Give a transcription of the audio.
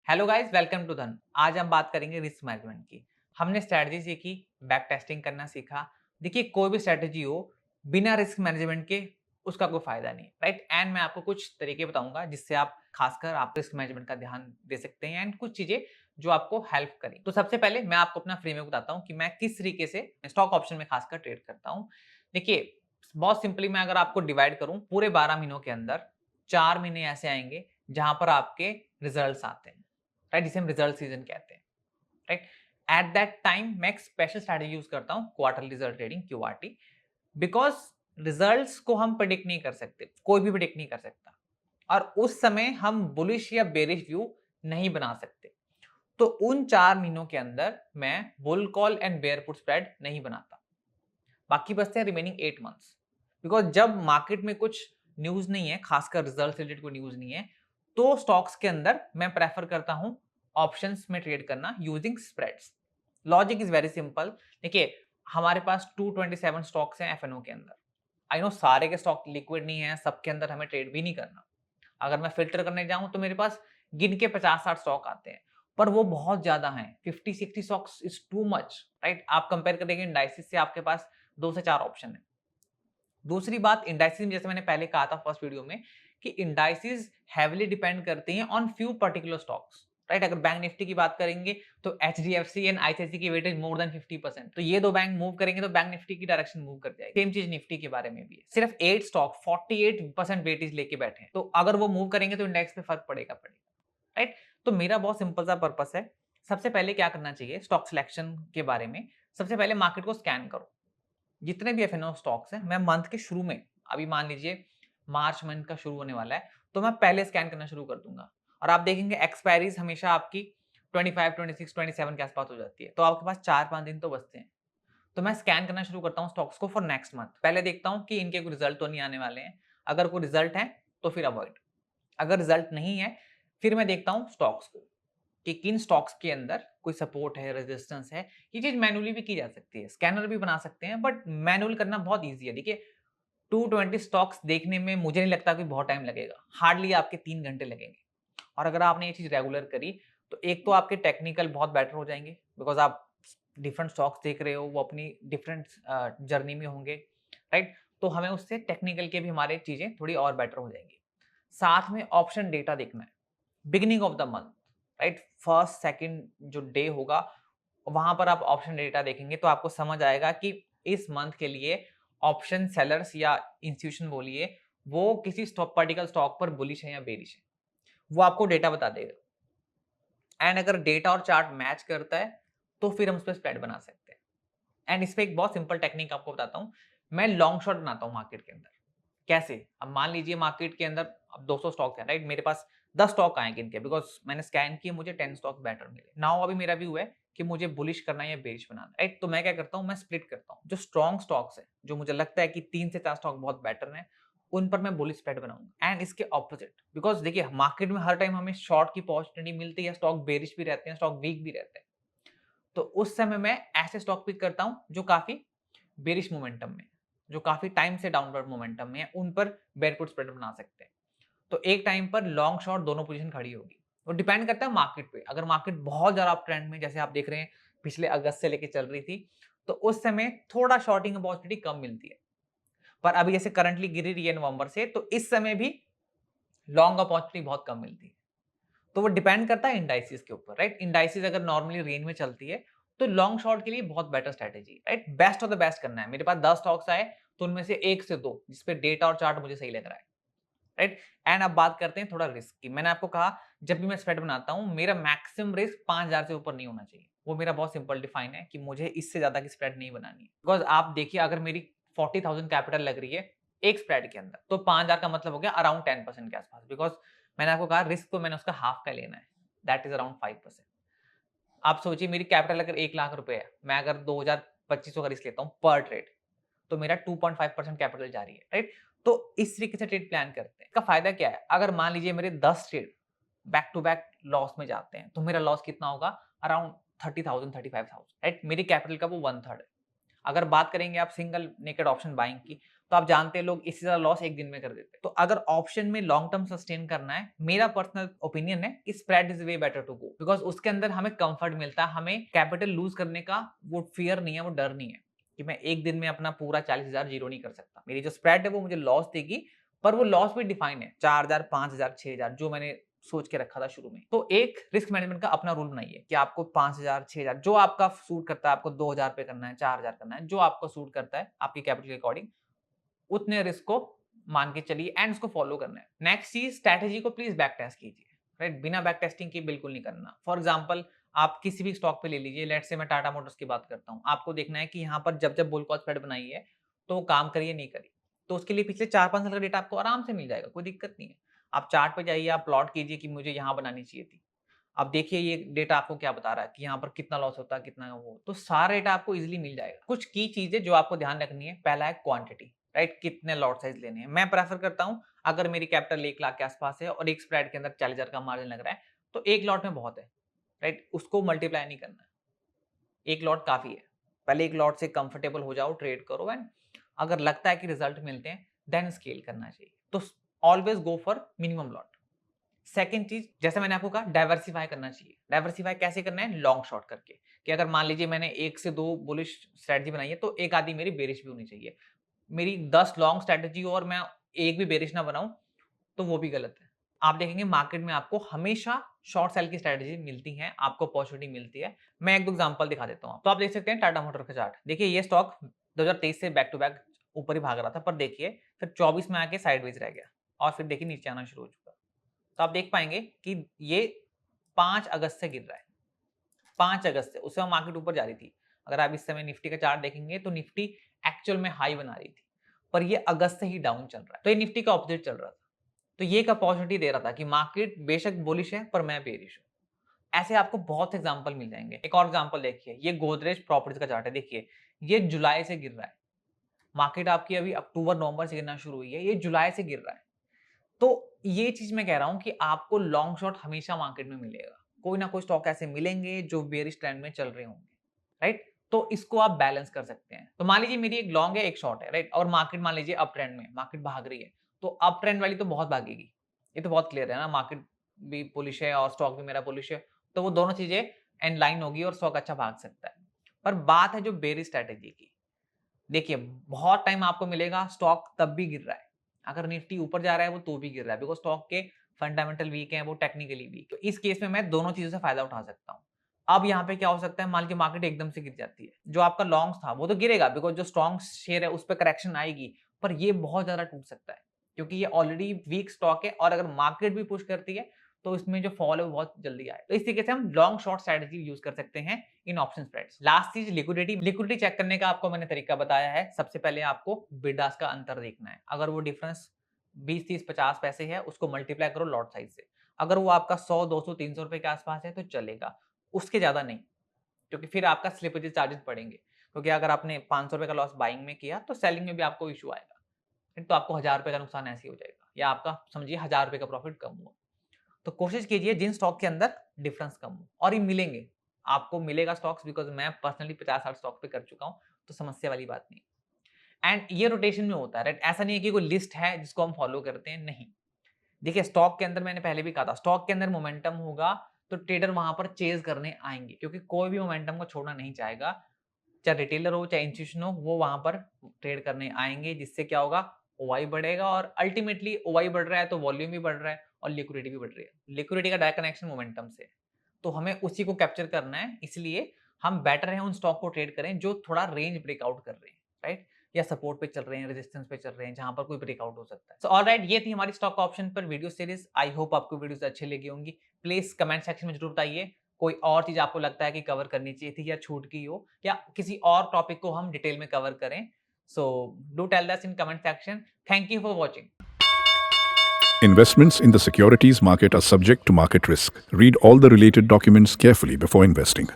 Hello guys, welcome to धन। आज हम बात करेंगे रिस्क मैनेजमेंट की। हमने स्ट्रैटेजी सीखी, बैक टेस्टिंग करना सीखा। देखिए, कोई भी स्ट्रैटेजी हो, बिना रिस्क मैनेजमेंट के उसका कोई फायदा नहीं, राइट। एंड मैं आपको कुछ तरीके बताऊंगा जिससे आप रिस्क मैनेजमेंट का ध्यान दे सकते हैं एंड कुछ चीजें जो आपको हेल्प करें। तो सबसे पहले मैं आपको अपना फ्रेमवर्क बताता हूँ कि मैं किस तरीके से स्टॉक ऑप्शन में खासकर ट्रेड करता हूँ। देखिए, बहुत सिंपली मैं अगर आपको डिवाइड करूं, पूरे 12 महीनों के अंदर 4 महीने ऐसे आएंगे जहां पर आपके रिजल्ट्स आते हैं, राइट, जिसे हम रिजल्ट सीजन कहते हैं, राइट। एट दैट टाइम मैं एक स्पेशल स्ट्रैटेजी यूज करता हूं, quarterly result trading, QRT. Because results को हम प्रिडिक्ट नहीं कर सकते, कोई भी प्रिडिक्ट नहीं कर सकता, और उस समय हम बुलिश या बेरिश व्यू नहीं बना सकते। तो उन 4 महीनों के अंदर मैं bull call and bear put spread नहीं बनाता। बाकी बचते हैं रिमेनिंग 8 मंथ्स। बिकॉज जब मार्केट में कुछ न्यूज नहीं है, खासकर रिजल्ट से रिलेटेड कोई न्यूज नहीं है, तो स्टॉक्स के अंदर मैं प्रेफर करता हूं ऑप्शंस में ट्रेड करना using spreads. Logic is very simple. देखिए, हमारे पास 227 स्टॉक्स हैं एफएनओ के अंदर। आई नो सारे के स्टॉक लिक्विड नहीं है, सबके अंदर हमें ट्रेड भी नहीं करना। अगर मैं फिल्टर करने जाऊं तो मेरे पास गिन के 50-60 स्टॉक आते हैं, पर वो बहुत ज्यादा हैं। 50-60 stocks is too much, right. आप कंपेयर करेंगे इंडाइसिस से, आपके पास 2 से 4 ऑप्शन है। दूसरी बात, इंडाइसिस में जैसे मैंने पहले कहा था फर्स्ट वीडियो में कि इंडाइसिस हैविली डिपेंड करते हैं on few particular stocks, right. अगर बैंक निफ्टी की बात करेंगे तो एचडीएफसी एंड आईसीआईसी की वेटेज मोर देन 50%, तो ये दो बैंक मूव करेंगे तो बैंक निफ्टी की डायरेक्शन मूव कर जाएगी। सेम चीज निफ्टी के बारे में भी है। सिर्फ 8 स्टॉक 48% वेटेज लेके बैठे हैं, तो अगर वो मूव करेंगे तो इंडेक्स पे फर्क पड़ेगा पड़ेगा, राइट। तो मेरा बहुत सिंपल सा पर्पस है। सबसे पहले क्या करना चाहिए स्टॉक सिलेक्शन के बारे में, सबसे पहले मार्केट को स्कैन करो। जितने भी एफएनओ स्टॉक्स हैं, मैं मंथ के शुरू में, अभी मान लीजिए मार्च मंथ का शुरू होने वाला है, तो मैं पहले स्कैन करना शुरू कर दूंगा। और आप देखेंगे एक्सपायरीज हमेशा आपकी 25, 26, 27 के आसपास हो जाती है, तो आपके पास 4-5 दिन तो बचते हैं। तो मैं स्कैन करना शुरू करता हूँ स्टॉक्स को फॉर नेक्स्ट मंथ। पहले देखता हूँ कि इनके कोई रिजल्ट तो नहीं आने वाले हैं। अगर कोई रिजल्ट है तो फिर अवॉइड। अगर रिजल्ट नहीं है, फिर मैं देखता हूँ स्टॉक्स को कि किन स्टॉक्स के अंदर कोई सपोर्ट है, रेजिस्टेंस है। ये चीज मैनुअली भी की जा सकती है, स्कैनर भी बना सकते हैं, बट मैनुअल करना बहुत ईजी है। देखिए, 220 स्टॉक्स देखने में मुझे नहीं लगता कि बहुत टाइम लगेगा, हार्डली आपके 3 घंटे लगेंगे। और अगर आपने ये चीज रेगुलर करी, तो एक तो आपके टेक्निकल बहुत बेटर हो जाएंगे, बिकॉज आप डिफरेंट स्टॉक्स देख रहे हो, वो अपनी डिफरेंट जर्नी में होंगे, राइट। तो हमें उससे टेक्निकल के भी हमारे चीजें थोड़ी और बेटर हो जाएंगी। साथ में ऑप्शन डेटा देखना है, beginning of the month, right. First second जो डे होगा, वहां पर आप ऑप्शन डेटा देखेंगे तो आपको समझ आएगा कि इस मंथ के लिए ऑप्शन सेलर्स या इंस्टीट्यूशन बोलिए, वो किसी स्टॉक पर्टिकुलर स्टॉक पर बुलिश है या बेरिश है, वो आपको डेटा बता देगा। एंड अगर डेटा और चार्ट मैच करता है तो फिर हम उस पर स्प्रेड बना सकते हैं। एंड इस पे एक बहुत सिंपल टेक्निक आपको बताता हूँ। मैं लॉन्ग शॉट बनाता हूँ मार्केट के अंदर। कैसे? अब मान लीजिए मार्केट के अंदर अब 200 स्टॉक है, राइट। मेरे पास 10 स्टॉक आए गिन के, बिकॉज मैंने स्कैन किए, मुझे 10 स्टॉक बेटर मिले। नाउ अभी मेरा व्यू है कि मुझे बुलिश करना है या बेरिश बनाना है, राइट। तो मैं क्या करता हूँ, मैं स्प्लिट करता हूँ। जो स्ट्रॉन्ग स्टॉक्स है, जो मुझे लगता है कि 3 से 4 स्टॉक बहुत बेटर है, उन पर मैं बुलिश स्प्रेड बनाऊंगा। एंड इसके ऑपोजिट, बिकॉज देखिए मार्केट में हर टाइम हमें शॉर्ट की अपॉर्चुनिटी मिलती है, स्टॉक बेरिश भी रहते हैं, स्टॉक वीक भी रहते हैं। तो उस समय मैं ऐसे स्टॉक पिक करता हूँ जो काफी बेरिश मोमेंटम में, जो काफी टाइम से डाउनवर्ड मोमेंटम में है, उन पर बेयर पुट स्प्रेड बना सकते हैं। तो एक टाइम पर लॉन्ग शॉर्ट दोनों पोजीशन खड़ी होगी। वो डिपेंड करता है मार्केट पे। अगर मार्केट बहुत ज्यादा अप ट्रेंड में, जैसे आप देख रहे हैं पिछले अगस्त से लेके चल रही थी, तो उस समय थोड़ा शॉर्टिंग अपॉर्चुनिटी कम मिलती है। पर अभी जैसे करंटली गिरी रही है नवंबर से, तो इस समय भी लॉन्ग अपॉर्चुनिटी बहुत कम मिलती है। तो वो डिपेंड करता है इंडाइसिस के ऊपर, राइट। इंडाइसिस अगर नॉर्मली रेंज में चलती है तो लॉन्ग शॉर्ट के लिए बहुत better strategy, right. Best of the best करना है। मेरे पास 10 स्टॉक्स आए तो उनमें से 1 से 2 जिसपे डेटा और चार्ट मुझे सही लग रहा है, राइट। एंड अब बात करते हैं थोड़ा रिस्क की। मैंने आपको कहा जब भी मैं स्प्रेड बनाता हूं, मेरा मैक्सिमम रिस्क 5,000 से ऊपर नहीं होना चाहिए। वो मेरा बहुत सिंपल डिफाइन है कि मुझे इससे ज्यादा की स्प्रेड नहीं बनानी है। बिकॉज आप देखिए, अगर मेरी 40,000 कैपिटल लग रही है एक स्प्रेड के अंदर, तो 5,000 का मतलब हो गया अराउंड 10% के आसपास। बिकॉज मैंने आपको कहा रिस्क तो मैंने उसका हाफ का लेना है, दैट इज अराउंड 5%। आप सोचिए मेरी कैपिटल अगर 1 लाख रुपए है, मैं अगर 2,000-2,500 का रिस्क लेता हूँ पर ट्रेड, तो मेरा 2.5% कैपिटल जा रही है, राइट। तो इस तरीके से ट्रेड प्लान करते हैं। इसका फायदा क्या है? अगर मान लीजिए मेरे 10 trade back to back loss में जाते हैं, तो मेरा लॉस कितना होगा? Around 30,000, 35,000, right. मेरी कैपिटल का वो 1/3 है। अगर बात करेंगे आप सिंगल नेकेड ऑप्शन बाइंग की, तो आप जानते हैं लोग इससे ज्यादा लॉस एक दिन में कर देते हैं। तो अगर ऑप्शन में लॉन्ग टर्म सस्टेन करना है, मेरा पर्सनल ओपिनियन है कि spread is way better to go, because उसके अंदर हमें कंफर्ट मिलता है, हमें कैपिटल लूज करने का वो फियर नहीं है, वो डर नहीं है कि मैं एक दिन में अपना पूरा 40,000 जीरो नहीं कर सकता। मेरी जो स्प्रेड है वो मुझे लॉस देगी, पर वो लॉस भी डिफाइन है, 4,000, 5,000, 6,000 जो मैंने सोच के रखा था शुरू में। तो एक रिस्क मैनेजमेंट का अपना रूल बनाइए कि आपको 5,000, 6,000 जो आपका सूट करता है, आपको 2,000 पे करना है, 4,000 करना है, जो आपको सूट करता है आपकी कैपिटल के अकॉर्डिंग, उतने रिस्क को मान के चलिए एंड उसको फॉलो करना है। नेक्स्ट चीज, स्ट्रैटेजी को प्लीज बैक टेस्ट कीजिए, राइट? बिना बैक टेस्टिंग के बिल्कुल नहीं करना। फॉर एग्जांपल आप किसी भी स्टॉक पे ले लीजिए, लेट्स से मैं टाटा मोटर्स की बात करता हूँ, आपको देखना है कि यहाँ पर जब जब बुल कॉल स्प्रेड बनाई है तो काम करिए नहीं करी, तो उसके लिए पिछले 4-5 साल का डेटा आपको आराम से मिल जाएगा, कोई दिक्कत नहीं है। आप चार्ट पे जाइए, आप प्लॉट कीजिए कि मुझे यहाँ बनानी चाहिए थी, अब देखिए ये डेटा आपको क्या बता रहा है कि यहाँ पर कितना लॉस होता है, कितना वो, तो सारा डेटा आपको इजीली मिल जाएगा। कुछ की चीजें जो आपको ध्यान रखनी है, पहला है क्वांटिटी, राइट? कितने लॉट साइज लेने हैं। मैं प्रेफर करता हूँ अगर मेरी कैपिटल 1 लाख के आसपास है और एक स्प्रेड के अंदर 40,000 का मार्जिन लग रहा है तो एक लॉट में बहुत है, राइट? उसको मल्टीप्लाई नहीं करना है, एक लॉट काफी है। पहले एक लॉट से कंफर्टेबल हो जाओ, ट्रेड करो, एंड अगर लगता है कि रिजल्ट मिलते हैं देन स्केल करना चाहिए। तो always go for minimum lot. Second चीज, जैसे मैंने आपको कहा, डाइवर्सिफाई करना चाहिए। डाइवर्सिफाई कैसे करना है? लॉन्ग शॉर्ट करके, कि अगर मान लीजिए मैंने 1 से 2 बुलिश स्ट्रेटजी बनाई है तो एक आधी मेरी बेरिश भी होनी चाहिए। मेरी 10 लॉन्ग स्ट्रेटजी और मैं एक भी बेरिश ना बनाऊं तो वो भी गलत है। आप देखेंगे मार्केट में आपको हमेशा शॉर्ट सेल की स्ट्रेटजी मिलती है, आपको अपॉर्चुनिटी मिलती है। मैं एक दो एग्जांपल दिखा देता हूं। तो आप देख सकते हैं टाटा मोटर का चार्ट, देखिए ये स्टॉक 2023 से बैक टू बैक ऊपर ही भाग रहा था, पर देखिए फिर 24 में आके साइडवेज रह गया और फिर देखिए नीचे आना शुरू हो चुका। तो आप देख पाएंगे कि ये 5 अगस्त से गिर रहा है, 5 अगस्त से, उस समय मार्केट ऊपर जा रही थी। अगर आप इस समय निफ्टी का चार्ट देखेंगे तो निफ्टी एक्चुअल में हाई बना रही थी, पर ये अगस्त से ही डाउन चल रहा है, तो ये निफ्टी का ऑपोजिट चल रहा था। तो ये एक अपॉर्चुनिटी दे रहा था कि मार्केट बेशक बुलिश है पर मैं बेरिश हूं। ऐसे आपको बहुत एग्जांपल मिल जाएंगे। एक और एग्जांपल देखिए, ये गोदरेज प्रॉपर्टीज का चार्ट है, देखिए ये जुलाई से गिर रहा है, मार्केट आपकी अभी अक्टूबर नवंबर से गिरना शुरू हुई है, ये जुलाई से गिर रहा है। तो ये चीज मैं कह रहा हूं कि आपको लॉन्ग शॉट हमेशा मार्केट में मिलेगा, कोई ना कोई स्टॉक ऐसे मिलेंगे जो बेरिश ट्रेंड में चल रहे होंगे, राइट? तो इसको आप बैलेंस कर सकते हैं। तो मान लीजिए मेरी एक लॉन्ग है, एक शॉर्ट है, राइट? और मार्केट मान लीजिए अप ट्रेंड में, मार्केट भाग रही है, तो अप ट्रेंड वाली तो बहुत भागेगी, ये तो बहुत क्लियर है ना, मार्केट भी पुलिश है और स्टॉक भी मेरा पुलिश है, तो वो दोनों चीजें एंड लाइन होगी और स्टॉक अच्छा भाग सकता है। पर बात है जो बेरिश स्ट्रेटेजी की, देखिए बहुत टाइम आपको मिलेगा स्टॉक तब भी गिर रहा है, अगर निफ्टी ऊपर जा रहा है वो तो भी गिर रहा है, बिकॉज स्टॉक के फंडामेंटल वीक हैं, वो टेक्निकली वीक। तो इस केस में मैं दोनों चीजों से फायदा उठा सकता हूँ। अब यहाँ पे क्या हो सकता है, मान लीजिए मार्केट एकदम से गिर जाती है, जो आपका लॉन्ग था वो तो गिरेगा, बिकॉज जो स्ट्रॉन्ग शेयर है उस पर करेक्शन आएगी, पर ये बहुत ज्यादा टूट सकता है क्योंकि ये ऑलरेडी वीक स्टॉक है, और अगर मार्केट भी पुश करती है तो इसमें जो फॉल है वो बहुत जल्दी आए। तो इस तरीके से हम लॉन्ग शॉर्ट स्ट्रेटजी यूज कर सकते हैं इन ऑप्शन स्प्रेड्स। लास्ट चीज लिक्विडिटी चेक करने का आपको मैंने तरीका बताया है। सबसे पहले आपको बिड आस्क का अंतर देखना है, अगर वो डिफरेंस 20, 30, 50 पैसे है उसको मल्टीप्लाई करो लॉट साइज से, अगर वो आपका 100, 200, 300 रुपए के आसपास है तो चलेगा, उसके ज्यादा नहीं, क्योंकि फिर आपका स्लिपेज चार्जेस पड़ेंगे, क्योंकि अगर आपने 500 रुपए का लॉस बाइंग में किया तो सेलिंग में भी आपको इशू आएगा, फिर तो आपको 1000 रुपए का नुकसान ऐसे ही हो जाएगा, या आपका समझिए 1000 रुपए का प्रॉफिट कम हुआ। तो कोशिश कीजिए जिन स्टॉक के अंदर डिफरेंस कम हो, और ये मिलेंगे, आपको मिलेगा स्टॉक्स, बिकॉज मैं पर्सनली 50-60 स्टॉक पे कर चुका हूं, तो समस्या वाली बात नहीं। एंड ये रोटेशन में होता है, राइट? ऐसा नहीं है कि कोई लिस्ट है जिसको हम फॉलो करते हैं, नहीं। देखिए स्टॉक के अंदर मैंने पहले भी कहा था, स्टॉक के अंदर मोमेंटम होगा तो ट्रेडर वहां पर चेज करने आएंगे, क्योंकि कोई भी मोमेंटम को छोड़ना नहीं चाहेगा, चाहे रिटेलर हो चाहे इंस्टीट्यूशन हो, वो वहां पर ट्रेड करने आएंगे, जिससे क्या होगा, ओवाई बढ़ेगा, और अल्टीमेटली ओवाई बढ़ रहा है तो वॉल्यूम भी बढ़ रहा है और लिक्विडिटी भी बढ़ रही है। लिक्विडिटी का डायरेक्ट कनेक्शन मोमेंटम से, तो हमें उसी को कैप्चर करना है, इसलिए हम बेटर है उन स्टॉक को ट्रेड करें जो थोड़ा रेंज ब्रेकआउट कर रहे हैं, राइट? या सपोर्ट पे चल रहे हैं, रेजिस्टेंस पे चल रहे हैं, जहां पर कोई ब्रेकआउट हो सकता है। सो ऑलराइट, ये थी हमारी स्टॉक ऑप्शन पर वीडियो सीरीज। आई होप आपको वीडियोस अच्छी लगी होंगी। प्लीज कमेंट सेक्शन में जरूर बताइए कोई और चीज आपको लगता है कि कवर करनी चाहिए थी, या छूट की हो, या किसी और टॉपिक को हम डिटेल में कवर करें। So do tell us in comment section. Thank you for watching. Investments in the securities market are subject to market risk. Read all the related documents carefully before investing.